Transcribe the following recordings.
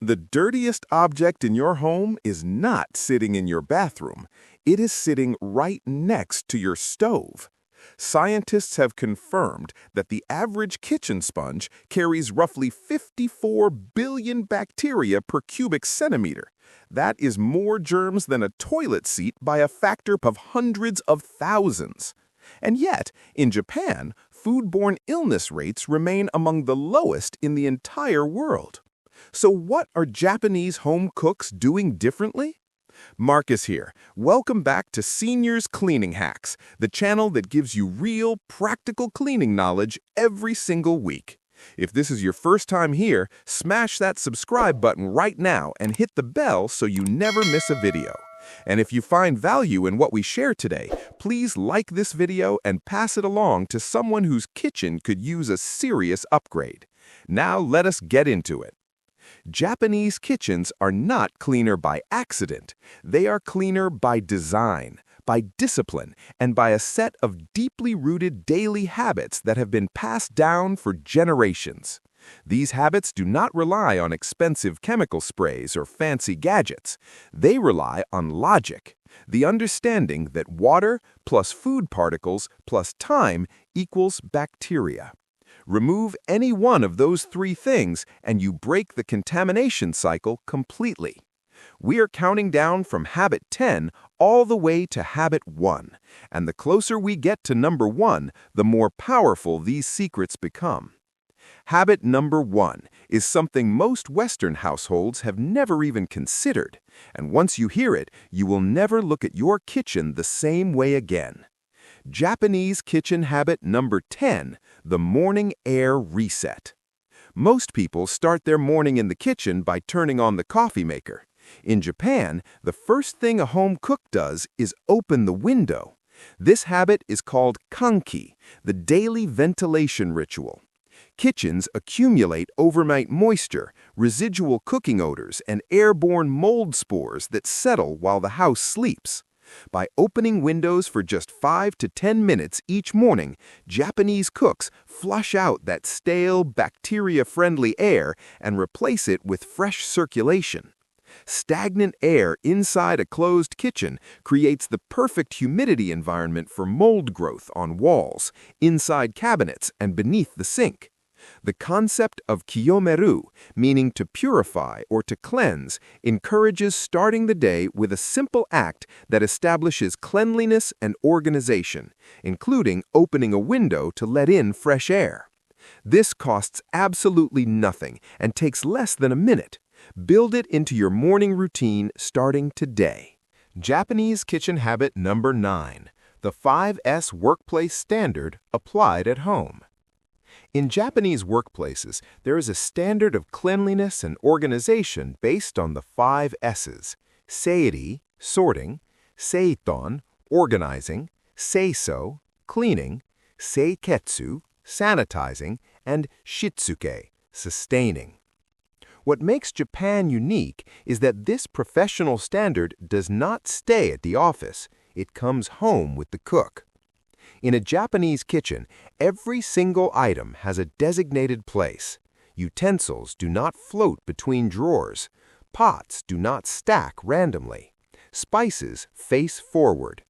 The dirtiest object in your home is not sitting in your bathroom. It is sitting right next to your stove. Scientists have confirmed that the average kitchen sponge carries roughly 54 billion bacteria per cubic centimeter. That is more germs than a toilet seat by a factor of hundreds of thousands. And yet, in Japan, foodborne illness rates remain among the lowest in the entire world. So what are Japanese home cooks doing differently? Marcus here. Welcome back to Seniors Cleaning Hacks, the channel that gives you real, practical cleaning knowledge every single week. If this is your first time here, smash that subscribe button right now and hit the bell so you never miss a video. And if you find value in what we share today, please like this video and pass it along to someone whose kitchen could use a serious upgrade. Now let us get into it. Japanese kitchens are not cleaner by accident. They are cleaner by design, by discipline, and by a set of deeply rooted daily habits that have been passed down for generations. These habits do not rely on expensive chemical sprays or fancy gadgets. They rely on logic, the understanding that water plus food particles plus time equals bacteria. Remove any one of those three things and you break the contamination cycle completely. We are counting down from habit 10 all the way to habit 1, and the closer we get to number 1, the more powerful these secrets become. Habit number 1 is something most Western households have never even considered, and once you hear it, you will never look at your kitchen the same way again. Japanese kitchen habit number 10, the morning air reset. Most people start their morning in the kitchen by turning on the coffee maker. In Japan, the first thing a home cook does is open the window. This habit is called kanki, the daily ventilation ritual. Kitchens accumulate overnight moisture, residual cooking odors, and airborne mold spores that settle while the house sleeps. By opening windows for just 5 to 10 minutes each morning, Japanese cooks flush out that stale, bacteria-friendly air and replace it with fresh circulation. Stagnant air inside a closed kitchen creates the perfect humidity environment for mold growth on walls, inside cabinets, and beneath the sink. The concept of kiyomeru, meaning to purify or to cleanse, encourages starting the day with a simple act that establishes cleanliness and organization, including opening a window to let in fresh air. This costs absolutely nothing and takes less than a minute. Build it into your morning routine starting today. Japanese kitchen habit number 9, the 5S workplace standard applied at home. In Japanese workplaces, there is a standard of cleanliness and organization based on the 5 S's: seiri, sorting; seiton, organizing; seiso, cleaning; seiketsu, sanitizing; and shitsuke, sustaining. What makes Japan unique is that this professional standard does not stay at the office. It comes home with the cook. In a Japanese kitchen, every single item has a designated place. Utensils do not float between drawers. Pots do not stack randomly. Spices face forward.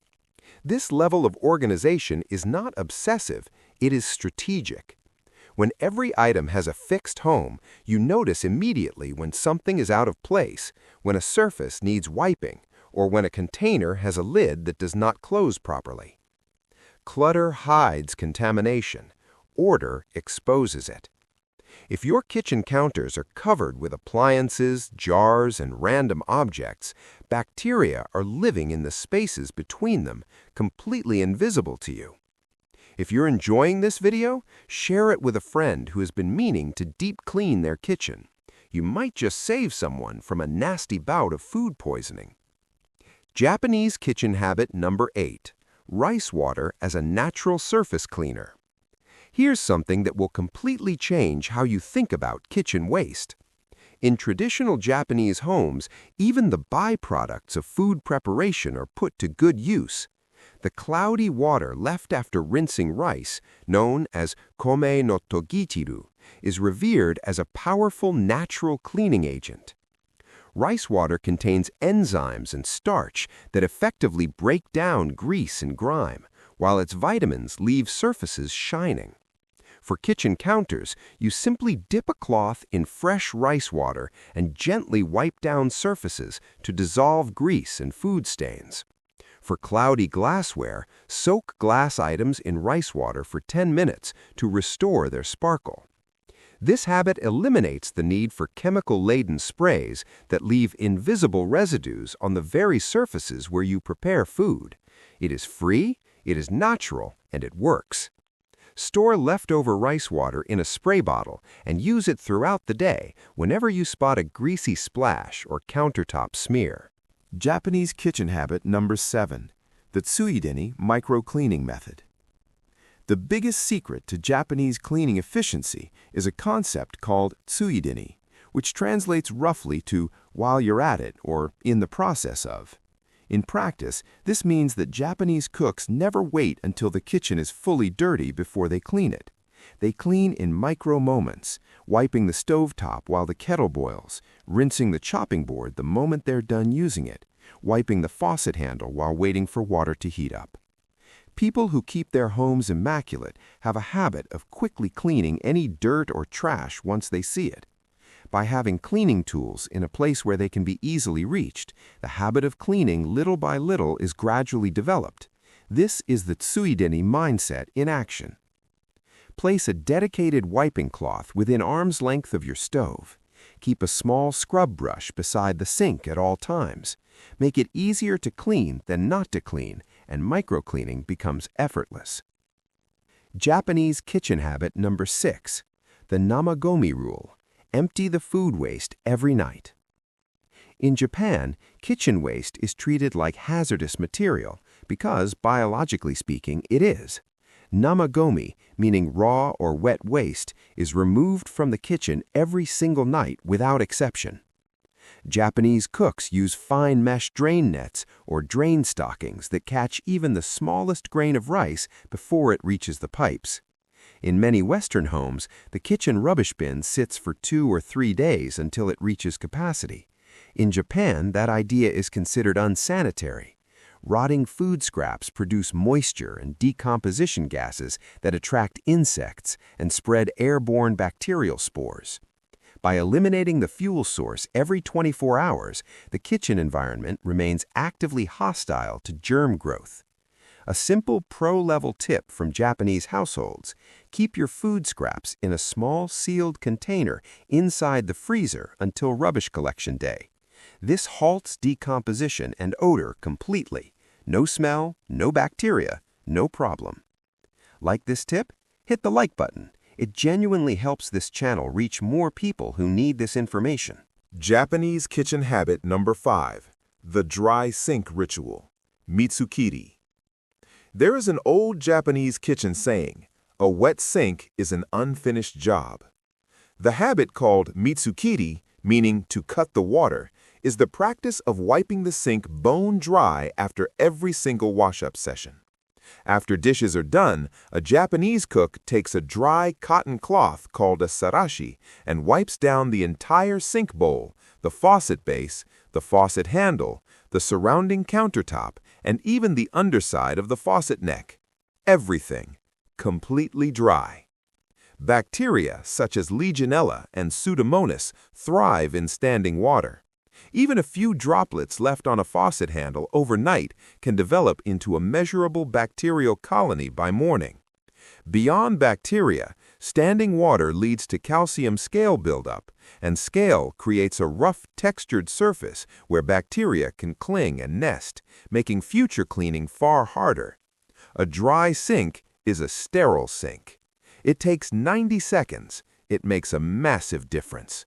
This level of organization is not obsessive, it is strategic. When every item has a fixed home, you notice immediately when something is out of place, when a surface needs wiping, or when a container has a lid that does not close properly. Clutter hides contamination. Order exposes it. If your kitchen counters are covered with appliances, jars, and random objects, bacteria are living in the spaces between them, completely invisible to you. If you're enjoying this video, share it with a friend who has been meaning to deep clean their kitchen. You might just save someone from a nasty bout of food poisoning. Japanese kitchen habit number 8. Rice water as a natural surface cleaner. Here's something that will completely change how you think about kitchen waste. In traditional Japanese homes, even the byproducts of food preparation are put to good use. The cloudy water left after rinsing rice, known as kome no togitiru, is revered as a powerful natural cleaning agent. Rice water contains enzymes and starch that effectively break down grease and grime, while its vitamins leave surfaces shining. For kitchen counters, you simply dip a cloth in fresh rice water and gently wipe down surfaces to dissolve grease and food stains. For cloudy glassware, soak glass items in rice water for 10 minutes to restore their sparkle. This habit eliminates the need for chemical-laden sprays that leave invisible residues on the very surfaces where you prepare food. It is free, it is natural, and it works. Store leftover rice water in a spray bottle and use it throughout the day whenever you spot a greasy splash or countertop smear. Japanese kitchen habit number 7, the tsuideni micro-cleaning method. The biggest secret to Japanese cleaning efficiency is a concept called tsuideni, which translates roughly to while you're at it or in the process of. In practice, this means that Japanese cooks never wait until the kitchen is fully dirty before they clean it. They clean in micro moments, wiping the stovetop while the kettle boils, rinsing the chopping board the moment they're done using it, wiping the faucet handle while waiting for water to heat up. People who keep their homes immaculate have a habit of quickly cleaning any dirt or trash once they see it. By having cleaning tools in a place where they can be easily reached, the habit of cleaning little by little is gradually developed. This is the tsuideni mindset in action. Place a dedicated wiping cloth within arm's length of your stove. Keep a small scrub brush beside the sink at all times. Make it easier to clean than not to clean, and microcleaning becomes effortless. Japanese kitchen habit number 6, the namagomi rule. Empty the food waste every night. In Japan, kitchen waste is treated like hazardous material because, biologically speaking, it is. Namagomi, meaning raw or wet waste, is removed from the kitchen every single night without exception. Japanese cooks use fine mesh drain nets or drain stockings that catch even the smallest grain of rice before it reaches the pipes. In many Western homes, the kitchen rubbish bin sits for 2 or 3 days until it reaches capacity. In Japan, that idea is considered unsanitary. Rotting food scraps produce moisture and decomposition gases that attract insects and spread airborne bacterial spores. By eliminating the fuel source every 24 hours, the kitchen environment remains actively hostile to germ growth. A simple pro-level tip from Japanese households: keep your food scraps in a small sealed container inside the freezer until rubbish collection day. This halts decomposition and odor completely. No smell, no bacteria, no problem. Like this tip? Hit the like button. It genuinely helps this channel reach more people who need this information. Japanese kitchen habit number 5, the dry sink ritual, mitsukiri. There is an old Japanese kitchen saying, a wet sink is an unfinished job. The habit called mitsukiri, meaning to cut the water, is the practice of wiping the sink bone dry after every single wash-up session. After dishes are done, a Japanese cook takes a dry cotton cloth called a sarashi and wipes down the entire sink bowl, the faucet base, the faucet handle, the surrounding countertop, and even the underside of the faucet neck. Everything completely dry. Bacteria such as Legionella and Pseudomonas thrive in standing water. Even a few droplets left on a faucet handle overnight can develop into a measurable bacterial colony by morning. Beyond bacteria, standing water leads to calcium scale buildup, and scale creates a rough, textured surface where bacteria can cling and nest, making future cleaning far harder. A dry sink is a sterile sink. It takes 90 seconds. It makes a massive difference.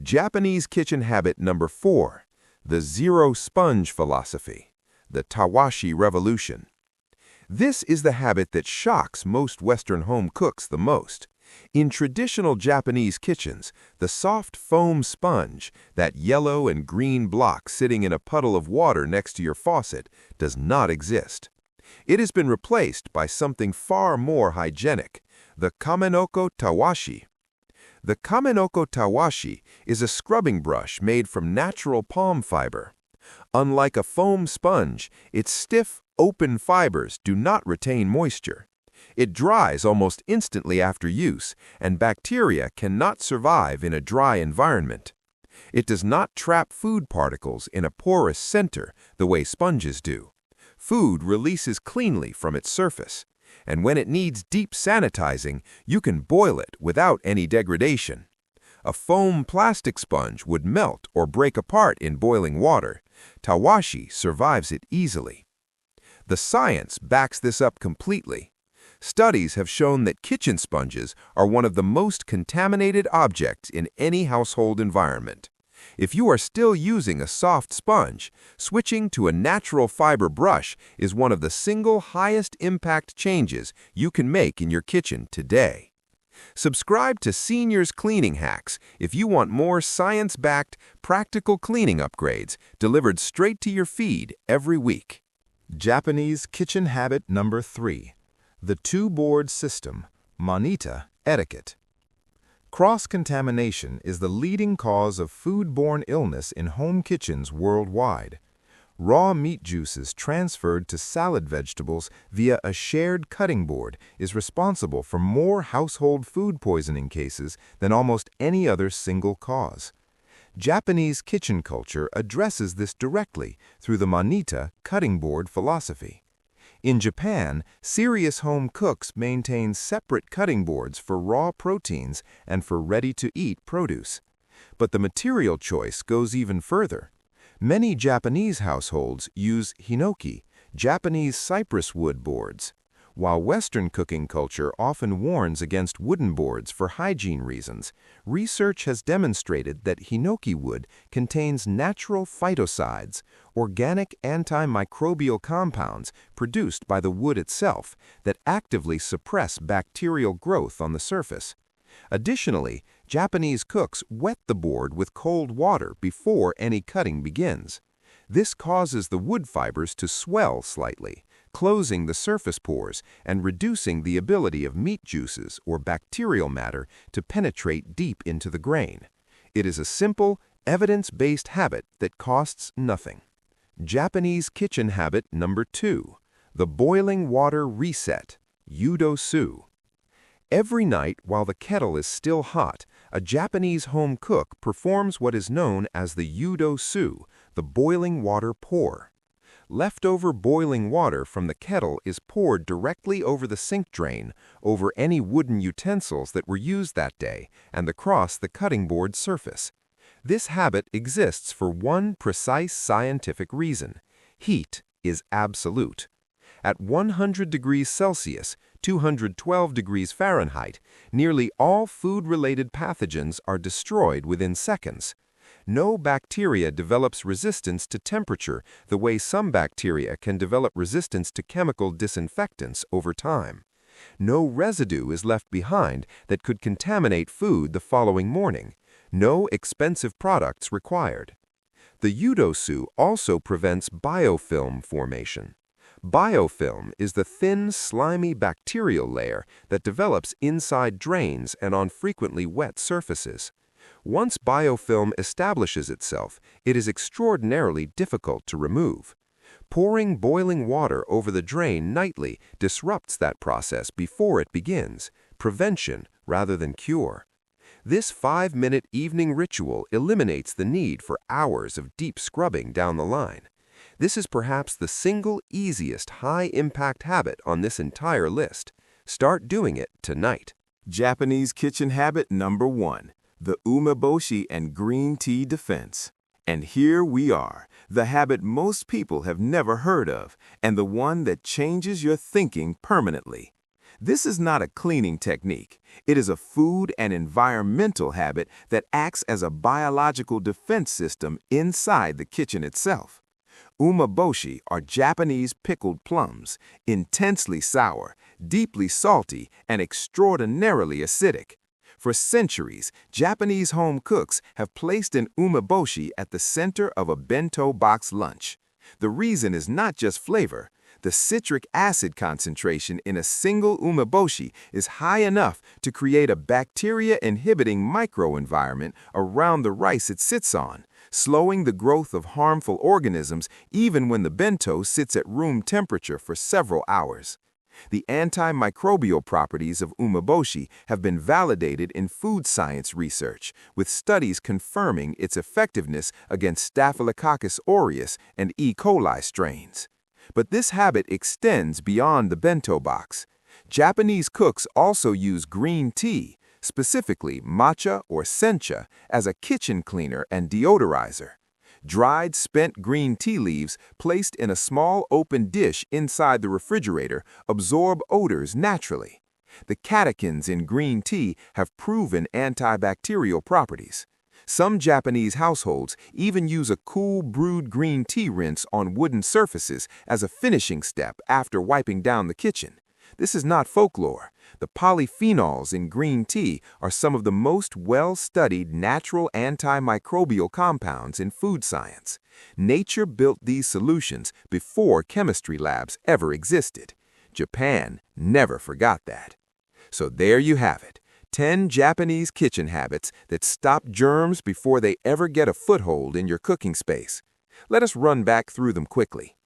Japanese kitchen habit number 4, the zero sponge philosophy, the tawashi revolution. This is the habit that shocks most Western home cooks the most. In traditional Japanese kitchens, the soft foam sponge, that yellow and green block sitting in a puddle of water next to your faucet, does not exist. It has been replaced by something far more hygienic, the kamenoko tawashi. The Kamenoko Tawashi is a scrubbing brush made from natural palm fiber. Unlike a foam sponge, its stiff, open fibers do not retain moisture. It dries almost instantly after use, and bacteria cannot survive in a dry environment. It does not trap food particles in a porous center the way sponges do. Food releases cleanly from its surface, and when it needs deep sanitizing, you can boil it without any degradation. A foam plastic sponge would melt or break apart in boiling water. Tawashi survives it easily. The science backs this up completely. Studies have shown that kitchen sponges are one of the most contaminated objects in any household environment. If you are still using a soft sponge, switching to a natural fiber brush is one of the single highest impact changes you can make in your kitchen today. Subscribe to Seniors Cleaning Hacks if you want more science-backed, practical cleaning upgrades delivered straight to your feed every week. Japanese kitchen habit number 3. The two-board system, Monita etiquette. Cross-contamination is the leading cause of foodborne illness in home kitchens worldwide. Raw meat juices transferred to salad vegetables via a shared cutting board is responsible for more household food poisoning cases than almost any other single cause. Japanese kitchen culture addresses this directly through the Monita cutting board philosophy. In Japan, serious home cooks maintain separate cutting boards for raw proteins and for ready-to-eat produce. But the material choice goes even further. Many Japanese households use hinoki, Japanese cypress wood boards. While Western cooking culture often warns against wooden boards for hygiene reasons, research has demonstrated that hinoki wood contains natural phytocides, organic antimicrobial compounds produced by the wood itself that actively suppress bacterial growth on the surface. Additionally, Japanese cooks wet the board with cold water before any cutting begins. This causes the wood fibers to swell slightly, closing the surface pores and reducing the ability of meat juices or bacterial matter to penetrate deep into the grain. It is a simple, evidence-based habit that costs nothing. Japanese kitchen habit number 2. The boiling water reset, Yudo-su. Every night while the kettle is still hot, a Japanese home cook performs what is known as the Yudo-su, the boiling water pour. Leftover boiling water from the kettle is poured directly over the sink drain, over any wooden utensils that were used that day, and across the cutting board surface. This habit exists for one precise scientific reason. Heat is absolute. At 100 degrees Celsius, 212 degrees Fahrenheit, nearly all food-related pathogens are destroyed within seconds. No bacteria develops resistance to temperature the way some bacteria can develop resistance to chemical disinfectants over time. No residue is left behind that could contaminate food the following morning. No expensive products required. The Yudo-su also prevents biofilm formation. Biofilm is the thin, slimy bacterial layer that develops inside drains and on frequently wet surfaces. Once biofilm establishes itself, it is extraordinarily difficult to remove. Pouring boiling water over the drain nightly disrupts that process before it begins, prevention rather than cure. This 5-minute evening ritual eliminates the need for hours of deep scrubbing down the line. This is perhaps the single easiest high-impact habit on this entire list. Start doing it tonight. Japanese kitchen habit number 1. The umeboshi and green tea defense. And here we are, the habit most people have never heard of, and the one that changes your thinking permanently. This is not a cleaning technique. It is a food and environmental habit that acts as a biological defense system inside the kitchen itself. Umeboshi are Japanese pickled plums, intensely sour, deeply salty, and extraordinarily acidic. For centuries, Japanese home cooks have placed an umeboshi at the center of a bento box lunch. The reason is not just flavor. The citric acid concentration in a single umeboshi is high enough to create a bacteria-inhibiting microenvironment around the rice it sits on, slowing the growth of harmful organisms even when the bento sits at room temperature for several hours. The antimicrobial properties of umeboshi have been validated in food science research, with studies confirming its effectiveness against Staphylococcus aureus and E. coli strains. But this habit extends beyond the bento box. Japanese cooks also use green tea, specifically matcha or sencha, as a kitchen cleaner and deodorizer. Dried, spent green tea leaves placed in a small open dish inside the refrigerator absorb odors naturally. The catechins in green tea have proven antibacterial properties. Some Japanese households even use a cool brewed green tea rinse on wooden surfaces as a finishing step after wiping down the kitchen. This is not folklore. The polyphenols in green tea are some of the most well-studied natural antimicrobial compounds in food science. Nature built these solutions before chemistry labs ever existed. Japan never forgot that. So there you have it, 10 Japanese kitchen habits that stop germs before they ever get a foothold in your cooking space. Let us run back through them quickly.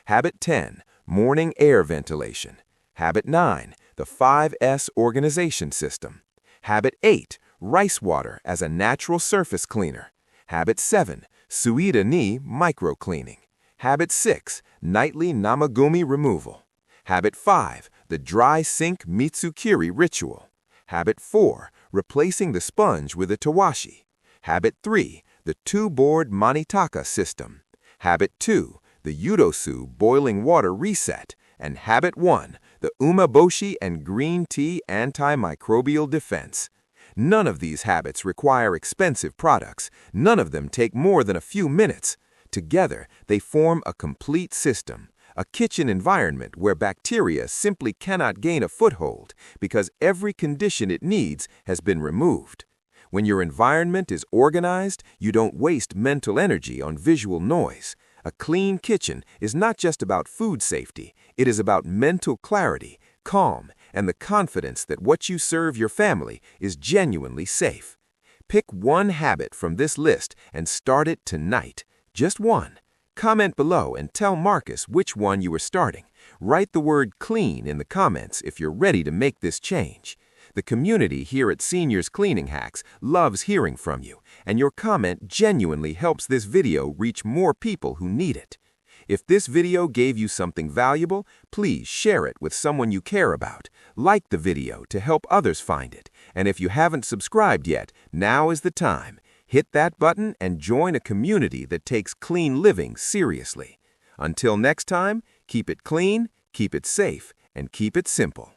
Habit 10, morning air ventilation. Habit 9, the 5S organization system. Habit 8, rice water as a natural surface cleaner. Habit 7, suida ni microcleaning. Habit 6, nightly namagumi removal. Habit 5, the dry sink mitsukiri ritual. Habit 4, replacing the sponge with a tawashi. Habit 3, the two-board manitaka system. Habit 2, the yudosu boiling water reset. And Habit 1, the umeboshi and green tea antimicrobial defense. None of these habits require expensive products. None of them take more than a few minutes. Together, they form a complete system, a kitchen environment where bacteria simply cannot gain a foothold because every condition it needs has been removed. When your environment is organized, you don't waste mental energy on visual noise. A clean kitchen is not just about food safety, it is about mental clarity, calm, and the confidence that what you serve your family is genuinely safe. Pick one habit from this list and start it tonight. Just one. Comment below and tell Marcus which one you are starting. Write the word clean in the comments if you're ready to make this change. The community here at Seniors Cleaning Hacks loves hearing from you, and your comment genuinely helps this video reach more people who need it. If this video gave you something valuable, please share it with someone you care about. Like the video to help others find it. And if you haven't subscribed yet, now is the time. Hit that button and join a community that takes clean living seriously. Until next time, keep it clean, keep it safe, and keep it simple.